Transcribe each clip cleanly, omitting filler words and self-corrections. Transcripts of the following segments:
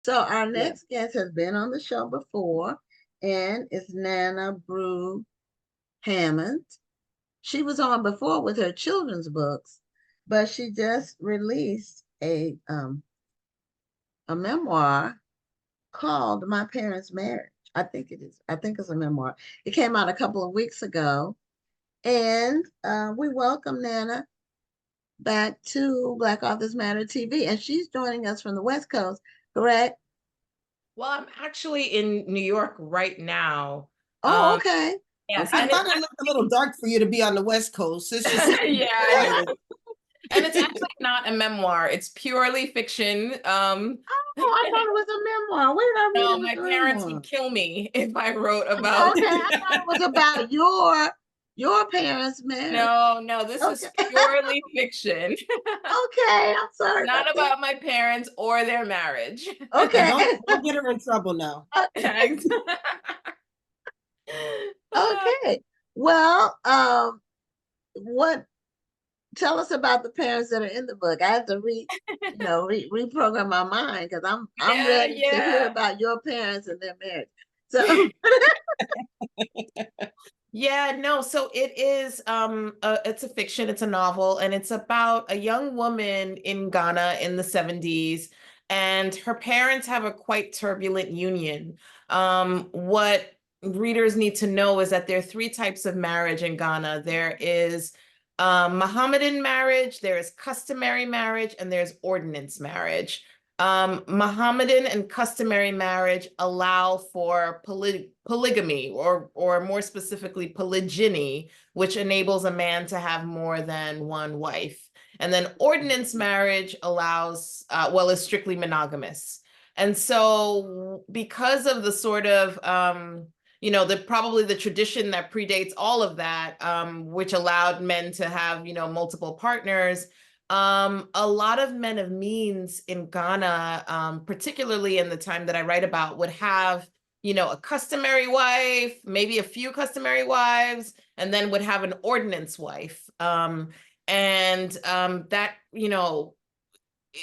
So our Yeah. next guest has been on the show before, and it's Nana Brew-Hammond. She was on before with her children's books, but she just released a memoir called My Parents' Marriage. I think it is. I think it's a memoir. It came out a couple of weeks ago, and we welcome Nana back to Black Authors Matter TV, and she's joining us from the West Coast, correct? Well, I'm actually in New York right now. Oh, Um, okay. yes, I and Okay. thought it looked a little dark for you to be on the West Coast. It's just yeah, I know. And it's actually not a memoir. It's purely fiction. Oh, I thought it was a memoir. Where did I read No, it was my a parents would memoir? kill me if I wrote Okay, about. I thought it was about your parents' marriage. No, no, this Okay. is purely fiction. Okay, I'm sorry about Not that. about my parents or their marriage. and Okay. don't get her in trouble now. Okay. Well, what tell us about the parents that are in the book. I have to reprogram my mind because I'm Yeah, ready to hear yeah. about your parents and their marriage. So Yeah, no, so it is it's a fiction, it's a novel, and it's about a young woman in Ghana in the 70s, and her parents have a quite turbulent union. What readers need to know is that there are three types of marriage in Ghana. There is Mohammedan marriage, there is customary marriage, and there's ordinance marriage. Mohammedan and customary marriage allow for polygamy, or more specifically, polygyny, which enables a man to have more than one wife. And then ordinance marriage allows, well, is strictly monogamous. And so, because of the sort of, probably the tradition that predates all of that, which allowed men to have, multiple partners, a lot of men of means in Ghana, particularly in the time that I write about, would have, a customary wife, maybe a few customary wives, and then would have an ordinance wife. And that,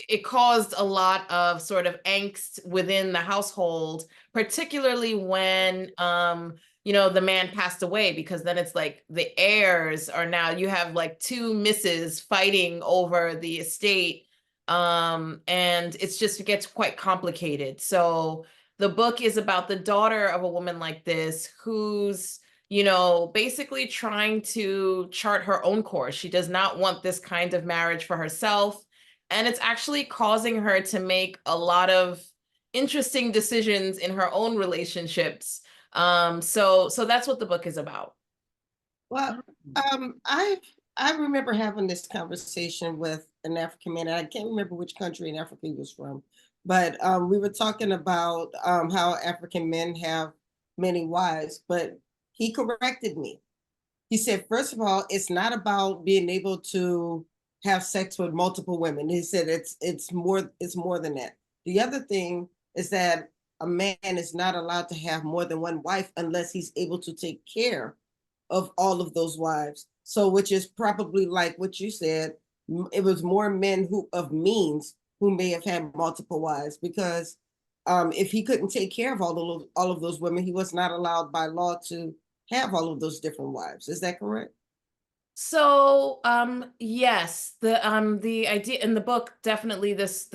it caused a lot of sort of angst within the household, particularly when the man passed away, because then it's like the heirs are now, you have like two misses fighting over the estate. And it gets quite complicated. So the book is about the daughter of a woman like this who's basically trying to chart her own course. She does not want this kind of marriage for herself, and it's actually causing her to make a lot of interesting decisions in her own relationships. So that's what the book is about. Well, I remember having this conversation with an African man, and I can't remember which country in Africa he was from, but we were talking about how African men have many wives, but he corrected me. He said, first of all, it's not about being able to have sex with multiple women. He said it's more than that. The other thing is that a man is not allowed to have more than one wife unless he's able to take care of all of those wives. So, which is probably like what you said, it was more men who of means who may have had multiple wives, because if he couldn't take care of all of those women, he was not allowed by law to have all of those different wives. Is that correct? So, yes, the idea in the book, definitely this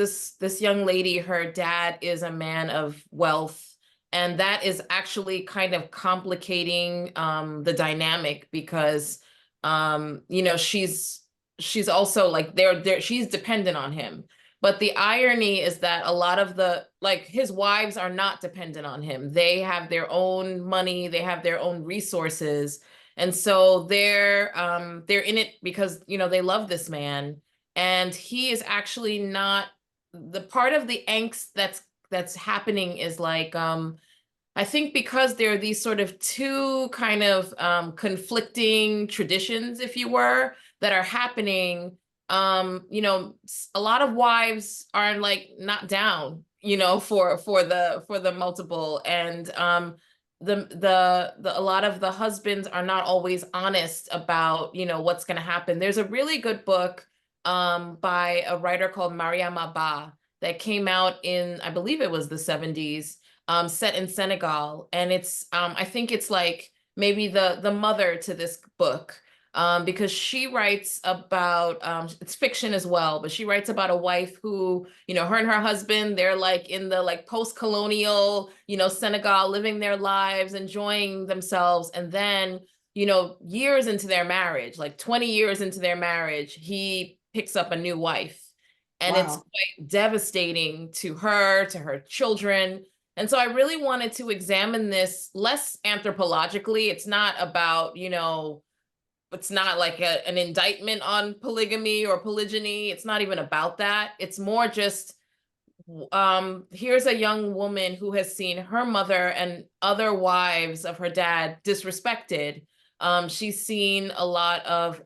young lady, her dad is a man of wealth, and that is actually kind of complicating the dynamic, because she's also like she's dependent on him. But the irony is that a lot of his wives are not dependent on him. They have their own money, they have their own resources, and so they're in it because they love this man, and he is actually not. The part of the angst that's happening is like, I think because there are these sort of two kind of conflicting traditions, if you were, that are happening. A lot of wives are like not down, for the multiple, and a lot of the husbands are not always honest about what's going to happen. There's a really good book by a writer called Mariam Abba that came out in, I believe it was the 70s, set in Senegal. And it's, I think it's like maybe the mother to this book, because she writes about, it's fiction as well, but she writes about a wife who, her and her husband, they're like in the like post-colonial, Senegal, living their lives, enjoying themselves. And then, years into their marriage, like 20 years into their marriage, he picks up a new wife. And it's Wow. quite devastating to her, to her children. And so I really wanted to examine this less anthropologically. It's not about, it's not like an indictment on polygamy or polygyny. It's not even about that. It's more just, here's a young woman who has seen her mother and other wives of her dad disrespected. She's seen a lot of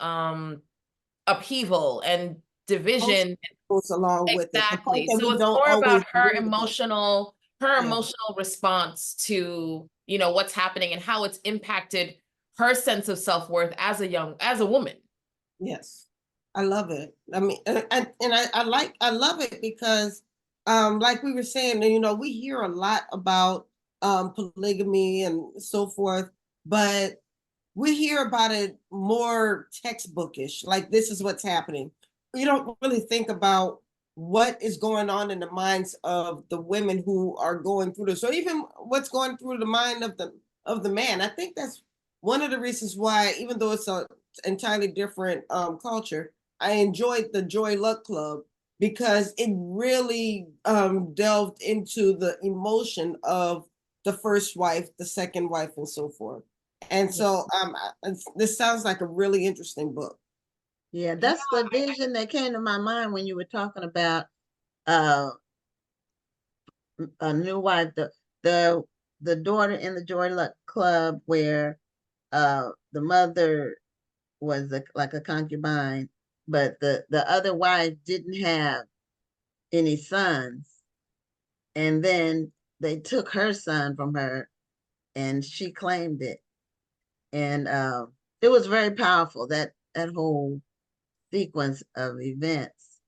upheaval and division. Goes along with it. The part Exactly. that So we it's don't more always about her read about. Yeah. emotional response to, what's happening and how it's impacted her sense of self-worth as a woman. Yes, I love it. I mean, I love it because, like we were saying, we hear a lot about polygamy and so forth, but we hear about it more textbookish, like this is what's happening. We don't really think about what is going on in the minds of the women who are going through this, or even what's going through the mind of the man. I think that's one of the reasons why, even though it's a entirely different culture, I enjoyed the Joy Luck Club because it really delved into the emotion of the first wife, the second wife, and so forth. And so this sounds like a really interesting book. Yeah, that's the vision that came to my mind when you were talking about uh a new wife, the daughter in the Joy Luck Club, where the mother was like a concubine, but the other wife didn't have any sons, and then they took her son from her, and she claimed it, and it was very powerful, that whole sequence of events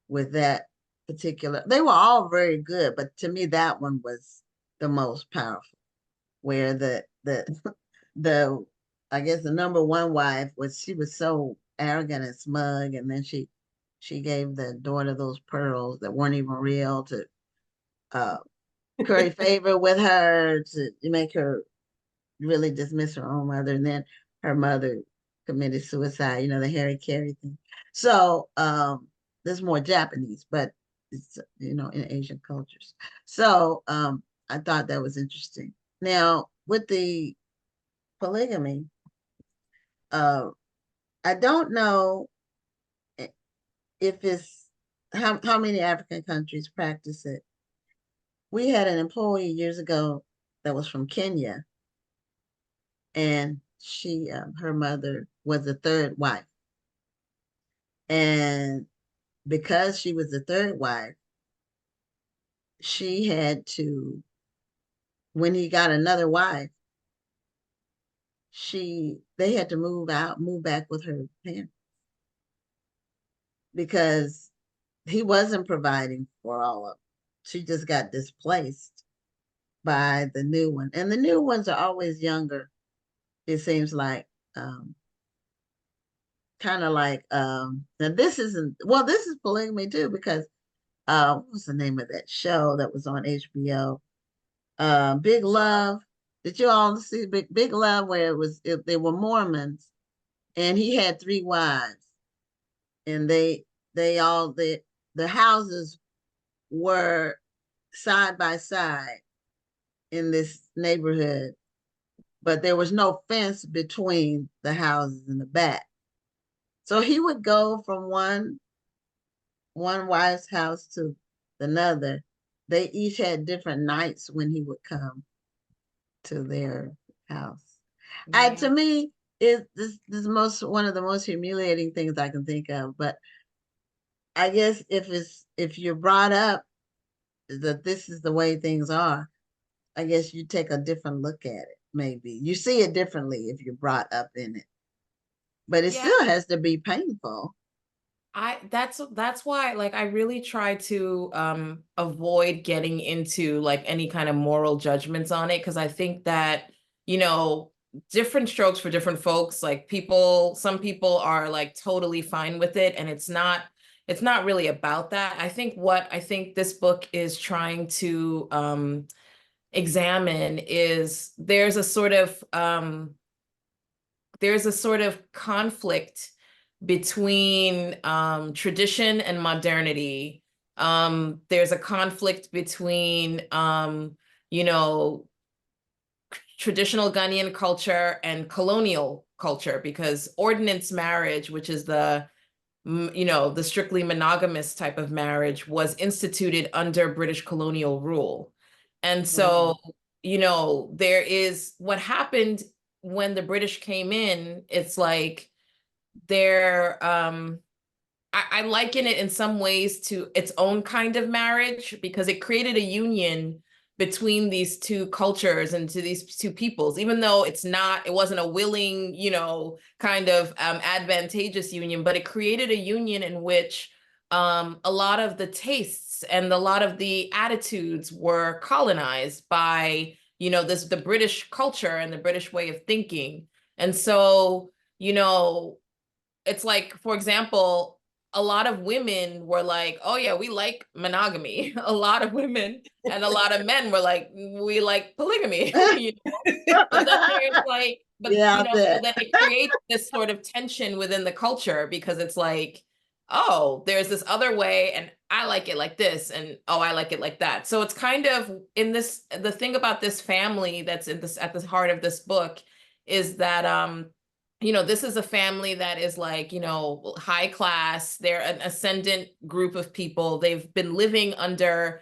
with that particular. They were all very good, but to me that one was the most powerful, where the the I guess the number one wife was, she was so arrogant and smug, and then she gave the daughter those pearls that weren't even real to uh curry favor with her, to make her really dismiss her own mother, and then her mother committed suicide, the Harry Carey thing. So there's more Japanese, but it's in Asian cultures. So I thought that was interesting. Now with the polygamy, uh I don't know if it's how many African countries practice it. We had an employee years ago that was from Kenya, and her mother was the third wife, and because she was the third wife, she had to, when he got another wife, they had to move back with her parents, because he wasn't providing for all of them. She just got displaced by the new one, and the new ones are always younger, it seems like. Kind of like, now this isn't, well, this is polygamy too, because what was the name of that show that was on HBO? Big Love. Did you all see Big Love, where they were Mormons, and he had three wives, and the houses were side by side in this neighborhood, but there was no fence between the houses in the back. So he would go from one wife's house to another. They each had different nights when he would come to their house. To me, this most one of the most humiliating things I can think of. But I guess if you're brought up that this is the way things are, I guess you take a different look at it. Maybe you see it differently if you're brought up in it, but it Yeah. still has to be painful. That's why, like, I really try to avoid getting into like any kind of moral judgments on it, because I think that, you know, different strokes for different folks. Like, some people are like totally fine with it, and it's not really about that. I think this book is trying to examine is there's a sort of conflict between tradition and modernity. There's a conflict between, you know, traditional Ghanaian culture and colonial culture, because ordinance marriage, which is the strictly monogamous type of marriage, was instituted under British colonial rule. And so, there is what happened when the British came in. It's like they're I liken it in some ways to its own kind of marriage, because it created a union between these two cultures and to these two peoples, even though it wasn't a willing, kind of advantageous union, but it created a union in which a lot of the tastes and a lot of the attitudes were colonized by, the British culture and the British way of thinking. And so, it's like, for example, a lot of women were like, oh yeah, we like monogamy. A lot of women and a lot of men were like, we like polygamy. But then there's like, Yeah, I so bet. then it creates this sort of tension within the culture, because it's like, oh, there's this other way and I like it like this, and oh, I like it like that. So it's kind of the thing about this family that's at the heart of this book is that this is a family that is like, high class. They're an ascendant group of people. They've been living under,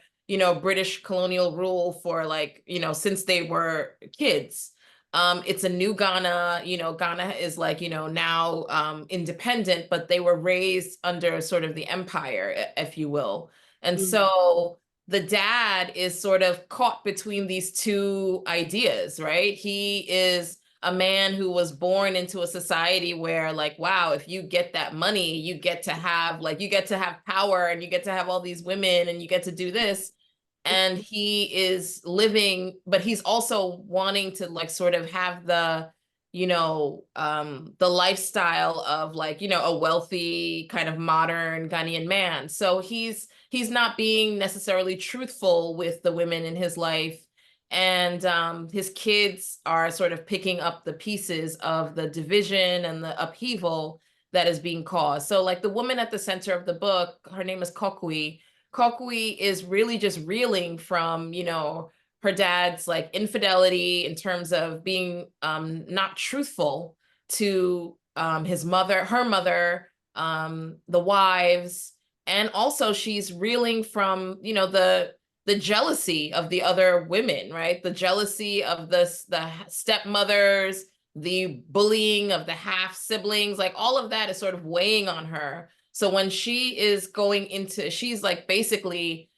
British colonial rule for like, since they were kids. It's a new Ghana. Ghana is like, now independent, but they were raised under sort of the empire, if you will. And so the dad is sort of caught between these two ideas, right? He is a man who was born into a society where, like, wow, if you get that money, you get to have power, and you get to have all these women, and you get to do this. And he is living, but he's also wanting to like sort of have the lifestyle of like, a wealthy kind of modern Ghanaian man. So he's not being necessarily truthful with the women in his life. And his kids are sort of picking up the pieces of the division and the upheaval that is being caused. So like the woman at the center of the book, her name is Kokwi. Kokwi is really just reeling from, her dad's like infidelity in terms of being not truthful to her mother, the wives. And also she's reeling from, the jealousy of the other women, right? The jealousy of the stepmothers, the bullying of the half siblings, like all of that is sort of weighing on her. So when she's like, basically,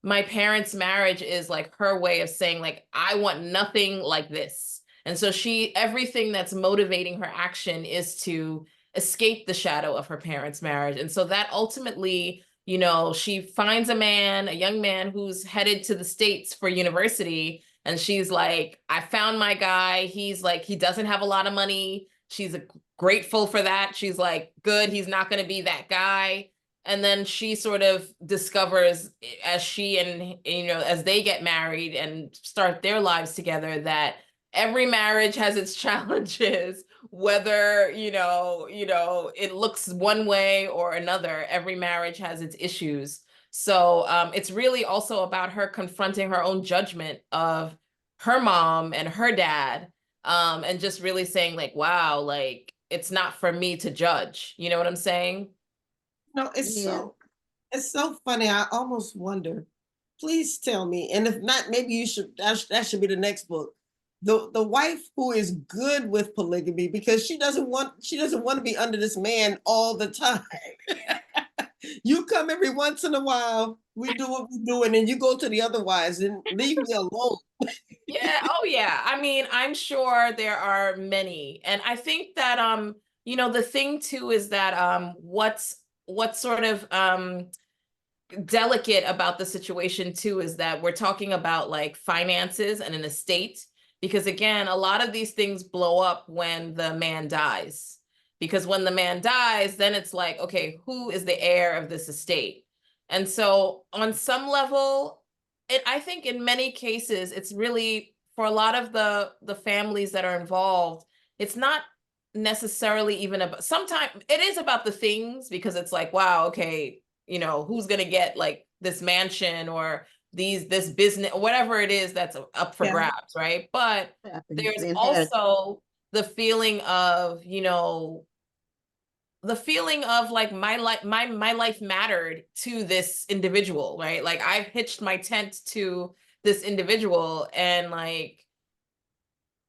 my parents' marriage is like her way of saying, like, I want nothing like this. And so everything that's motivating her action is to escape the shadow of her parents' marriage. And so that ultimately, she finds a young man who's headed to the States for university. And she's like, I found my guy. He's like, he doesn't have a lot of money. She's grateful for that. She's like, good, he's not going to be that guy. And then she sort of discovers, as she and, as they get married and start their lives together, that every marriage has its challenges, whether, it looks one way or another. Every marriage has its issues. So it's really also about her confronting her own judgment of her mom and her dad, and just really saying like, wow, like, it's not for me to judge. You know what I'm saying? No, Yeah. it's so funny. I almost wonder. Please tell me, and if not, maybe you should. That should be the next book. The wife who is good with polygamy because she doesn't want to be under this man all the time. You come every once in a while. We do what we do, and then you go to the other wives and leave me alone. Yeah, oh yeah. I mean, I'm sure there are many. And I think that the thing too is that what's sort of delicate about the situation too is that we're talking about like finances and an estate, because again, a lot of these things blow up when the man dies. Because when the man dies, then it's like, okay, who is the heir of this estate? And so on some level, I think in many cases, it's really for a lot of the families that are involved, it's not necessarily even about, sometimes it is about the things, because it's like, wow, okay, you know, who's going to get like this mansion or this business or whatever it is that's up for grabs, right? But there's The inheritance. also the feeling of, you know, the feeling of like my life mattered to this individual, right? Like I've hitched my tent to this individual, and I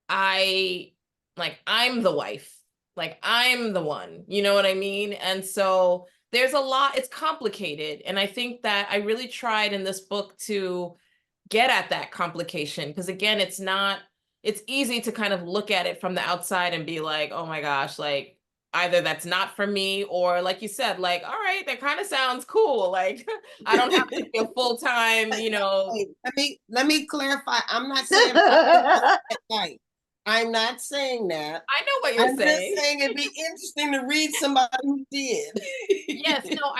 I'm the wife. Like I'm the one, you know what I mean? And so there's a lot, it's complicated. And I think that I really tried in this book to get at that complication. Because again, it's easy to kind of look at it from the outside and be like, oh my gosh, like either that's not for me, or like you said, like, all right, that kind of sounds cool. Like I don't have to be a full-time, you know. Hey, let me clarify. I'm not saying at night. I'm not saying that. I know what you're I'm just saying. saying it'd be interesting to read somebody who did. Yes, no,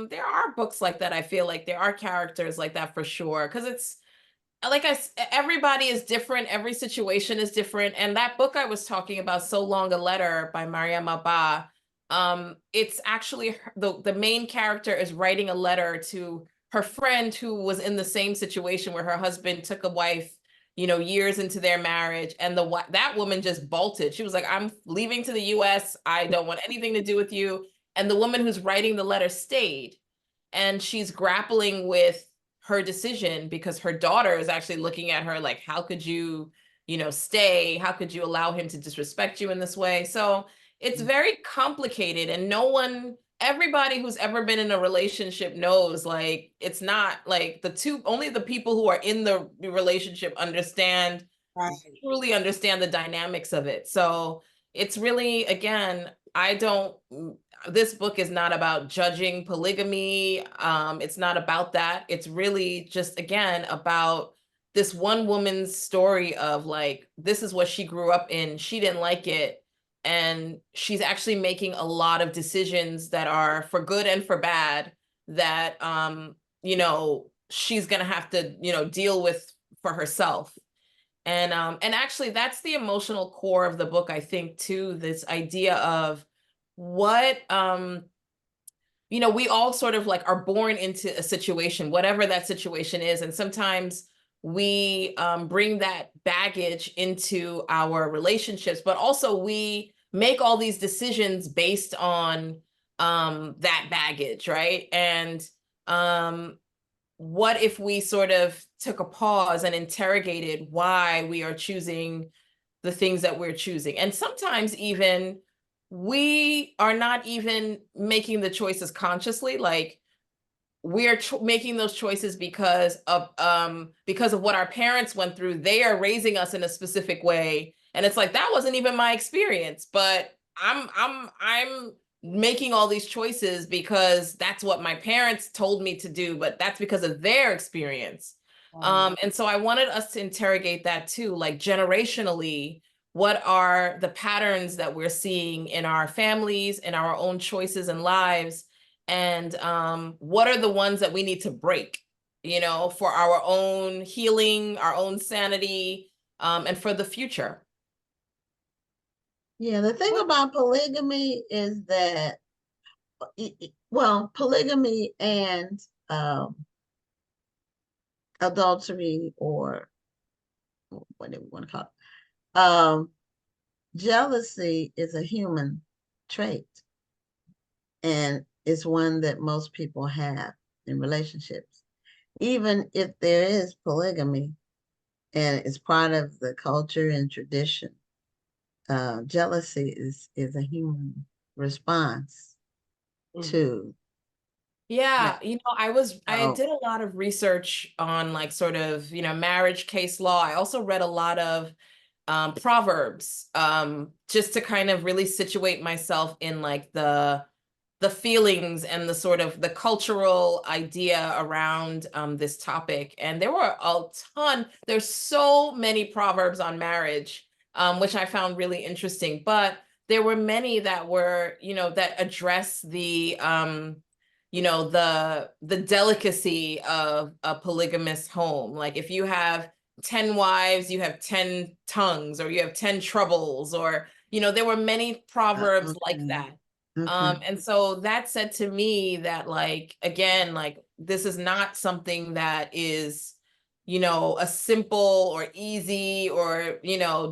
there are books like that. I feel like there are characters like that for sure, because it's like everybody is different, every situation is different. And that book I was talking about, So Long a Letter by Mariam Abba, it's actually the main character is writing a letter to her friend who was in the same situation where her husband took a wife, you know, years into their marriage, and that woman just bolted. She was like, I'm leaving to the US, I don't want anything to do with you. And the woman who's writing the letter stayed, and she's grappling with her decision because her daughter is actually looking at her like, how could you, you know, stay? How could you allow him to disrespect you in this way? So it's very complicated, and everybody who's ever been in a relationship knows, like, it's not like only the people who are in the relationship Right. truly understand the dynamics of it. So it's really, again, I don't, this book is not about judging polygamy. It's not about that. It's really just, again, about this one woman's story of like, this is what she grew up in. She didn't like it. And she's actually making a lot of decisions that are for good and for bad that, you know, she's going to have to, you know, deal with for herself. And actually that's the emotional core of the book, I think, too, this idea of what you know, we all sort of like are born into a situation, whatever that situation is. And sometimes we bring that baggage into our relationships, but also we make all these decisions based on that baggage, right? And what if we sort of took a pause and interrogated why we are choosing the things that we're choosing? And sometimes even we are not even making the choices consciously. Like we're making those choices because of what our parents went through. They are raising us in a specific way, and it's like that wasn't even my experience, but I'm making all these choices because that's what my parents told me to do, but that's because of their experience. And so I wanted us to interrogate that too, like generationally, what are the patterns that we're seeing in our families, in our own choices and lives, and what are the ones that we need to break, you know, for our own healing, our own sanity, and for the future. Yeah, the thing about polygamy is that, well, polygamy and adultery, or what do we want to call it? Jealousy is a human trait, and it's one that most people have in relationships. Even if there is polygamy and it's part of the culture and tradition, jealousy is a human response to Yeah, that. you know, I So did a lot of research on like sort of, you know, marriage case law. I also read a lot of proverbs, just to kind of really situate myself in like the feelings and the sort of the cultural idea around this topic. And there were a ton, there's so many proverbs on marriage, which I found really interesting, but there were many that were, that address the, the delicacy of a polygamous home. Like if you have 10 wives, you have 10 tongues, or you have 10 troubles, or, there were many proverbs like Okay. that. Okay. And so that said to me that, like, again, like, this is not something that is, a simple or easy or,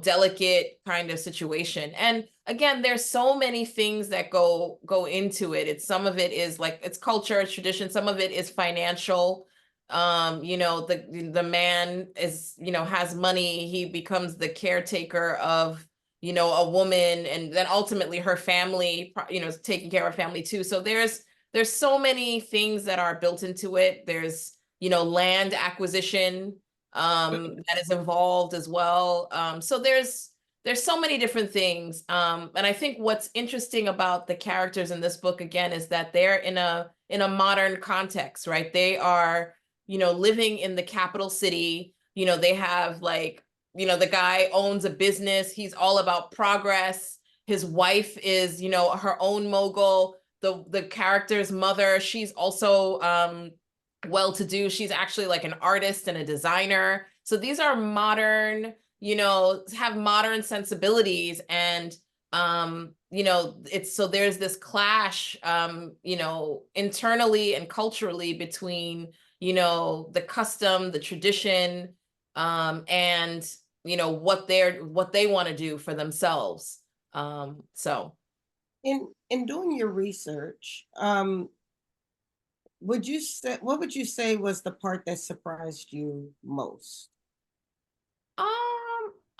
delicate kind of situation. And again, there's so many things that go into it. Some of it is like, it's culture, it's tradition, some of it is financial. The man is, has money, he becomes the caretaker of, a woman, and then ultimately her family, is taking care of her family too. So there's so many things that are built into it. There's, land acquisition that is involved as well. So there's so many different things. And I think what's interesting about the characters in this book, again, is that they're in a modern context, right? They are, living in the capital city. They have, like, the guy owns a business. He's all about progress. His wife is, her own mogul. The character's mother, she's also well-to-do. She's actually like an artist and a designer. So these are modern, have modern sensibilities. And it's, so there's this clash, internally and culturally between, the custom, the tradition, and what they want to do for themselves. So In doing your research, what would you say was the part that surprised you most?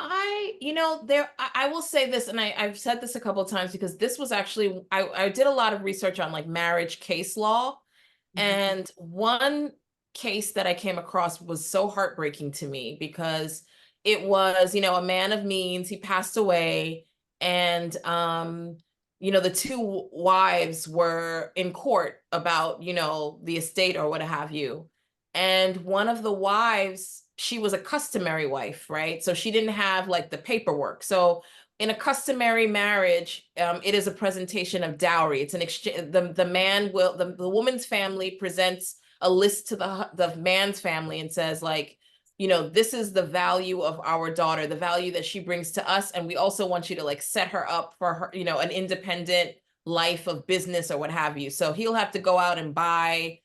I will say this, and I've said this a couple of times, because this was actually, I did a lot of research on, like, marriage case law. And one case that I came across was so heartbreaking to me, because it was, a man of means, he passed away, and the two wives were in court about, the estate or what have you. And one of the wives, she was a customary wife, right? So she didn't have, like, the paperwork. So in a customary marriage, it is a presentation of dowry. It's an exchange. The man will, the woman's family presents a list to the man's family and says, like, this is the value of our daughter, the value that she brings to us. And we also want you to, like, set her up for her, an independent life of business or what have you. So he'll have to go out and buy,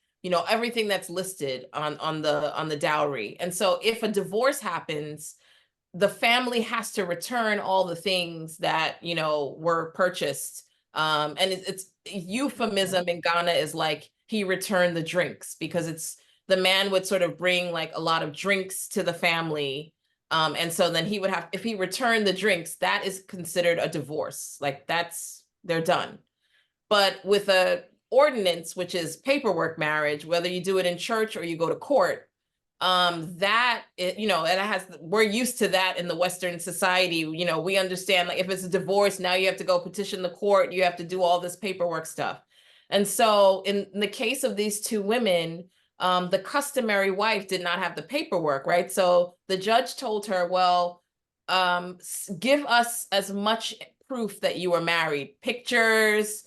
everything that's listed on the dowry. And so if a divorce happens, the family has to return all the things that, were purchased. And it's euphemism in Ghana is like, he returned the drinks, because it's, the man would sort of bring, like, a lot of drinks to the family. And so then he would have, if he returned the drinks, that is considered a divorce. Like, they're done. But with a ordinance, which is paperwork marriage, whether you do it in church or you go to court, that it, we're used to that in the Western society. We understand, like, if it's a divorce, now you have to go petition the court, you have to do all this paperwork stuff. And so in the case of these two women, the customary wife did not have the paperwork, right? So the judge told her, well, give us as much proof that you were married, pictures,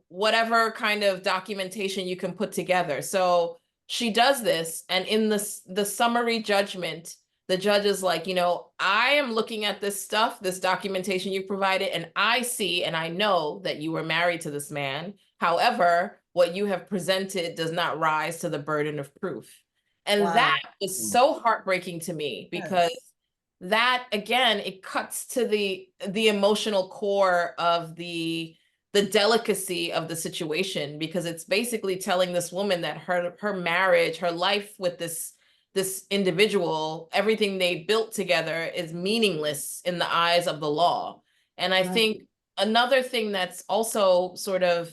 whatever kind of documentation you can put together. So she does this, and in the summary judgment, the judge is like, I am looking at this stuff, this documentation you provided, and I see and I know that you were married to this man. However, what you have presented does not rise to the burden of proof. And Wow. that is so heartbreaking to me, because Yes. that, again, it cuts to the emotional core of the delicacy of the situation, because it's basically telling this woman that her marriage, her life with this individual, everything they built together is meaningless in the eyes of the law. And I think another thing that's also sort of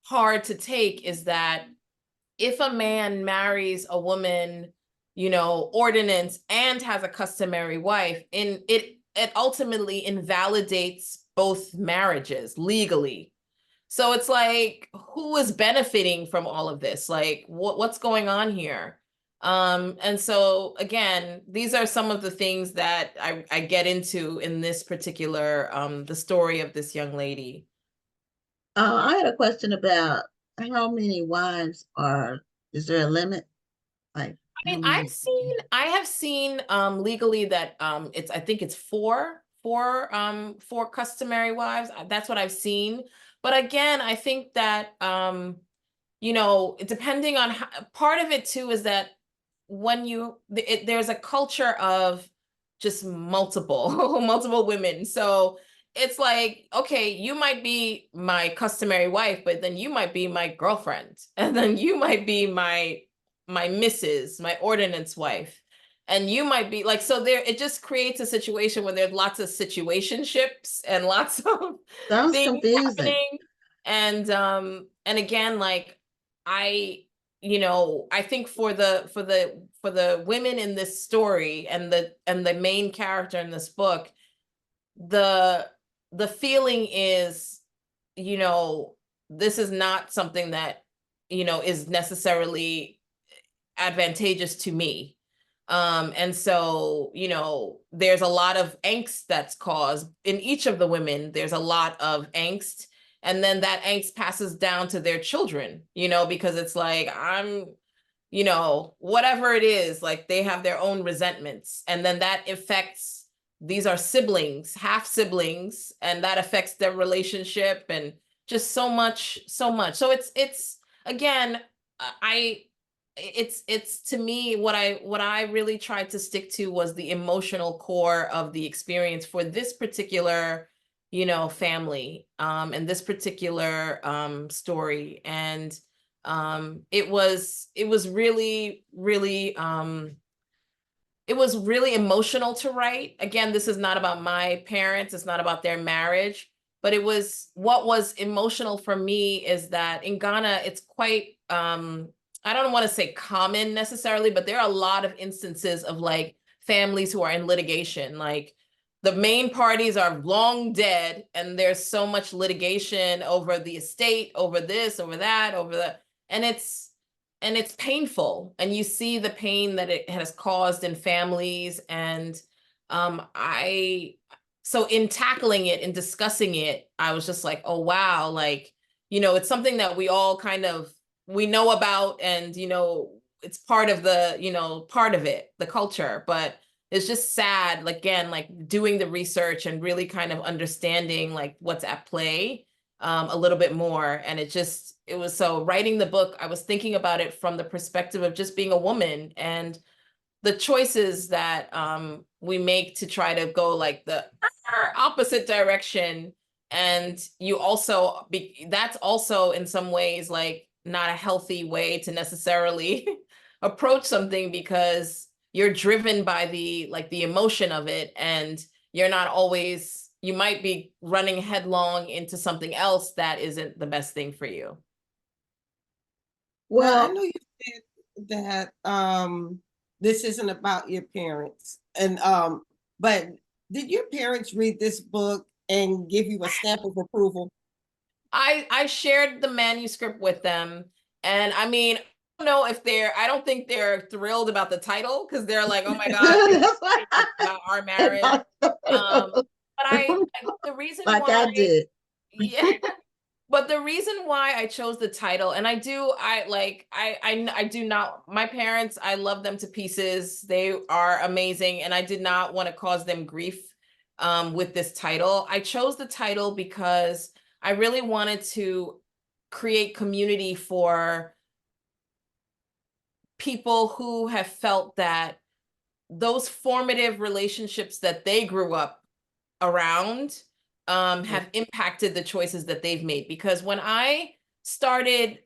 hard to take is that if a man marries a woman, ordinance, and has a customary wife, it ultimately invalidates both marriages legally. So it's like, who is benefiting from all of this? Like, what's going on here? And so again, these are some of the things that I get into in this particular the story of this young lady. I had a question about how many wives are, is there a limit? Like I how mean, many? I have seen legally that it's I think it's four customary wives. That's what I've seen. But again, I think that you know, depending on how, part of it too is that when there's a culture of just multiple multiple women. So it's like, okay, you might be my customary wife, but then you might be my girlfriend, and then you might be my missus, my ordinance wife. And you might be like, so there, it just creates a situation where there's lots of situationships and lots of Sounds things confusing. happening. And again, like I, you know, I think for the women in this story and the main character in this book, the the feeling is, you know, this is not something that, you know, is necessarily advantageous to me. And so, you know, there's a lot of angst that's caused in each of the women. There's a lot of angst. And then that angst passes down to their children, you know, because it's like, you know, whatever it is, like they have their own resentments. And then that affects, these are siblings, half siblings, and that affects their relationship and just so much, so much. So it's again, I it's to me what I really tried to stick to was the emotional core of the experience for this particular, you know, family and this particular story. And it was really it was really emotional to write. Again, this is not about my parents, it's not about their marriage, but it was, what was emotional for me is that in Ghana, it's quite I don't want to say common necessarily, but there are a lot of instances of like families who are in litigation. Like the main parties are long dead, and there's so much litigation over the estate, over this, over that, over the, and it's painful, and you see the pain that it has caused in families. And I so in tackling it and discussing it, I was just like, oh wow, like, you know, it's something that we all kind of, we know about, and you know, it's part of the, you know, part of it, the culture. But it's just sad, like, again, like doing the research and really kind of understanding like what's at play a little bit more. And it was, so writing the book, I was thinking about it from the perspective of just being a woman and the choices that we make to try to go like the opposite direction. And you also that's also in some ways like not a healthy way to necessarily approach something, because you're driven by the like the emotion of it, and you're not always, you might be running headlong into something else that isn't the best thing for you. Now, I Well, know you said that this isn't about your parents, and but did your parents read this book and give you a stamp of approval? I shared the manuscript with them, and I mean, I don't know if I don't think they're thrilled about the title, because they're like, oh my God, that's what it's about our I marriage. thought. But the reason Like why, I did. yeah, but the reason why I chose the title, and I do not, my parents, I love them to pieces. They are amazing, and I did not want to cause them grief with this title. I chose the title because I really wanted to create community for people who have felt that those formative relationships that they grew up around have impacted the choices that they've made. Because when I started,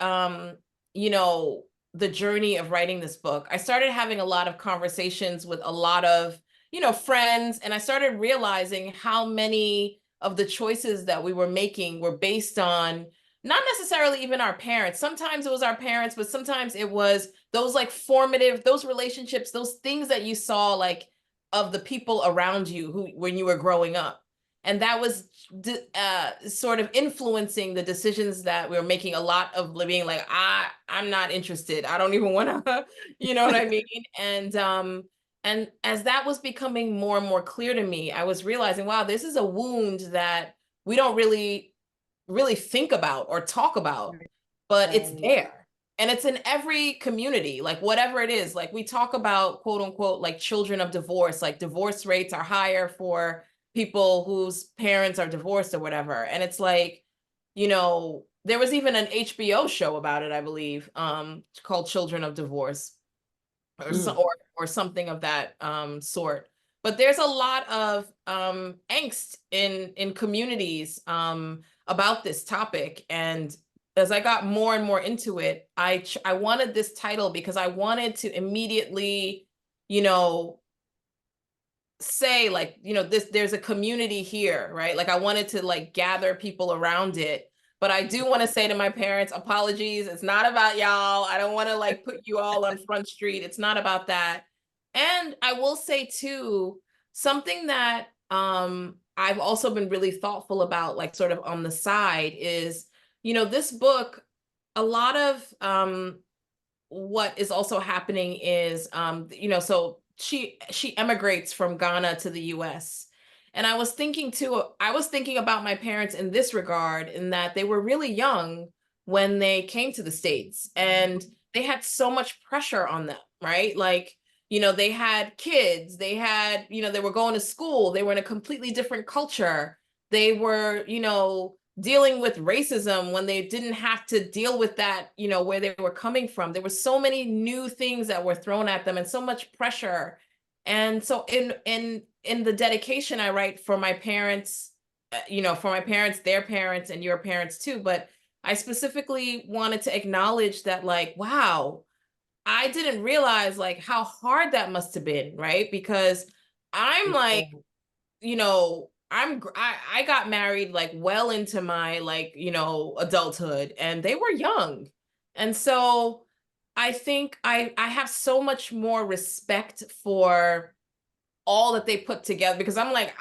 you know, the journey of writing this book, I started having a lot of conversations with a lot of, you know, friends, and I started realizing how many of the choices that we were making were based on not necessarily even our parents. Sometimes it was our parents, but sometimes it was those like formative, those relationships, those things that you saw like of the people around you who when you were growing up. And that was sort of influencing the decisions that we were making. A lot of living like, I'm not interested. I don't even want to, you know what I mean? And as that was becoming more and more clear to me, I was realizing, wow, this is a wound that we don't really think about or talk about, but it's there. And it's in every community, like whatever it is. Like we talk about, quote unquote, like children of divorce, like divorce rates are higher for people whose parents are divorced or whatever. And it's like, you know, there was even an HBO show about it, I believe, called Children of Divorce or or something of that sort. But there's a lot of angst in communities about this topic. And as I got more and more into it, I wanted this title because I wanted to immediately, you know, say like, you know, there's a community here, right? Like I wanted to like gather people around it. But I do want to say to my parents, apologies, it's not about y'all. I don't want to like put you all on Front Street. It's not about that. And I will say too, something that I've also been really thoughtful about, like sort of on the side is, you know, this book, a lot of what is also happening is you know, so she emigrates from Ghana to the US. And I was thinking too, I was thinking about my parents in this regard, in that they were really young when they came to the States, and they had so much pressure on them, right? Like, you know, they had kids, they had, you know, they were going to school, they were in a completely different culture. They were, you know, dealing with racism when they didn't have to deal with that, you know, where they were coming from. There were so many new things that were thrown at them and so much pressure. And so in the dedication I write for my parents, you know, for my parents, their parents, and your parents too, but I specifically wanted to acknowledge that, like, wow, I didn't realize like how hard that must have been, right? Because I'm like, you know, I got married like well into my, like, you know, adulthood, and they were young. And so I think I have so much more respect for all that they put together, because I'm like,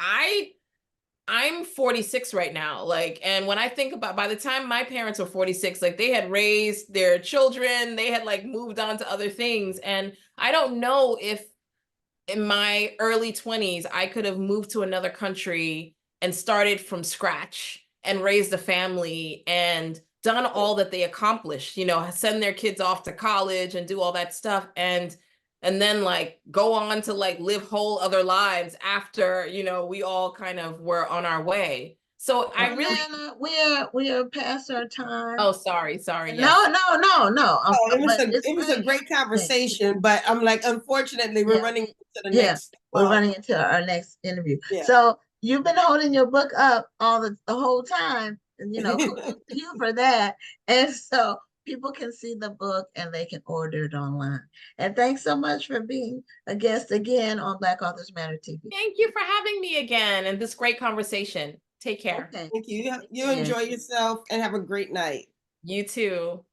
I'm 46 right now. Like, and when I think about, by the time my parents were 46, like they had raised their children, they had like moved on to other things. And I don't know if in my early 20s, I could have moved to another country and started from scratch and raised a family and done all that they accomplished, you know, send their kids off to college and do all that stuff. And then like go on to like live whole other lives after, you know, we all kind of were on our way. So I Well, really, Nana, we are past our time. oh, sorry. No, Yes. no. Oh, But it's it was very a great interesting. conversation, but I'm like, unfortunately, we're Yeah, running to the yeah. next. We're running into our next interview. Yeah. So you've been holding your book up all the whole time, and you know, kudos to you for that. And so people can see the book and they can order it online. And thanks so much for being a guest again on Black Authors Matter TV. Thank you for having me again and this great conversation. Take care. Okay. Thank you. Take You care. enjoy yourself and have a great night. You too.